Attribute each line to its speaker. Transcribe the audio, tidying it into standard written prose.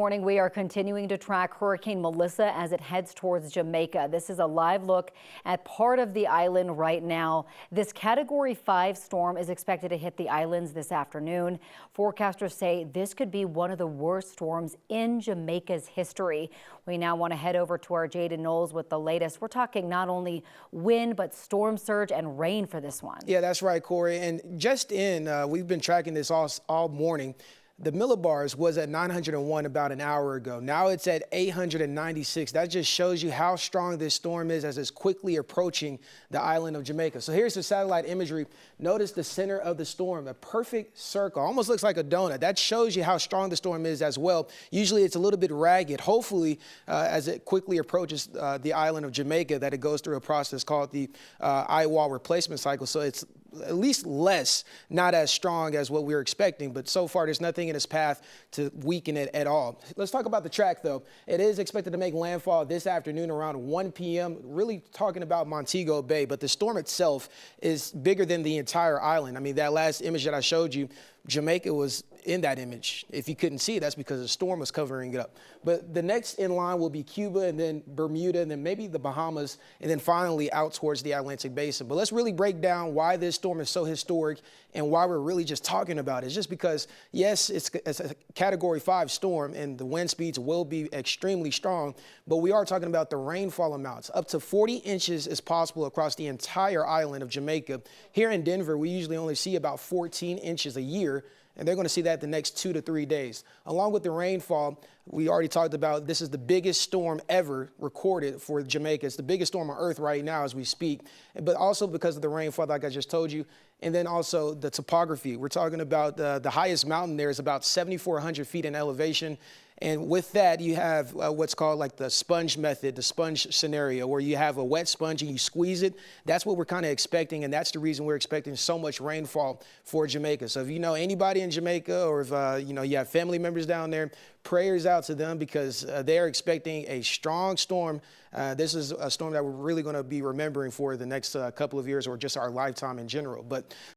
Speaker 1: Morning, we are continuing to track Hurricane Melissa as it heads towards Jamaica. This is a live look at part of the island right now. This Category 5 storm is expected to hit the islands this afternoon. Forecasters say this could be one of the worst storms in Jamaica's history. We now want to head over to our Jaden Knowles with the latest. We're talking not only wind, but storm surge and rain for this one.
Speaker 2: Yeah, that's right, Corey. And we've been tracking this all morning. The millibars was at 901 about an hour ago. Now it's at 896. That just shows you how strong this storm is as it's quickly approaching the island of Jamaica. So here's the satellite imagery. Notice the center of the storm, a perfect circle, almost looks like a donut. That shows you how strong the storm is as well. Usually it's a little bit ragged. Hopefully, as it quickly approaches the island of Jamaica, that it goes through a process called the eye wall replacement cycle. So it's at least less, not as strong as what we were expecting, but so far there's nothing in its path to weaken it at all. Let's talk about the track, though. It is expected to make landfall this afternoon around 1 p.m., really talking about Montego Bay, but the storm itself is bigger than the entire island. I mean, that last image that I showed you, Jamaica was in that image. If you couldn't see it, that's because the storm was covering it up. But the next in line will be Cuba, and then Bermuda, and then maybe the Bahamas, and then finally out towards the Atlantic Basin. But let's really break down why this storm is so historic and why we're really just talking about it. It's just because, yes, it's a Category 5 storm, and the wind speeds will be extremely strong, but we are talking about the rainfall amounts. Up to 40 inches is possible across the entire island of Jamaica. Here in Denver, we usually only see about 14 inches a year, and they're going to see that the next 2 to 3 days. Along with the rainfall, we already talked about this is the biggest storm ever recorded for Jamaica. It's the biggest storm on Earth right now as we speak, but also because of the rainfall, like I just told you, and then also the topography. We're talking about the highest mountain there is about 7,400 feet in elevation. And with that, you have what's called like the sponge method, the sponge scenario, where you have a wet sponge and you squeeze it. That's what we're kind of expecting, and that's the reason we're expecting so much rainfall for Jamaica. So if you know anybody in Jamaica, or if you have family members down there, prayers out to them, because they're expecting a strong storm. This is a storm that we're really going to be remembering for the next couple of years, or just our lifetime in general. But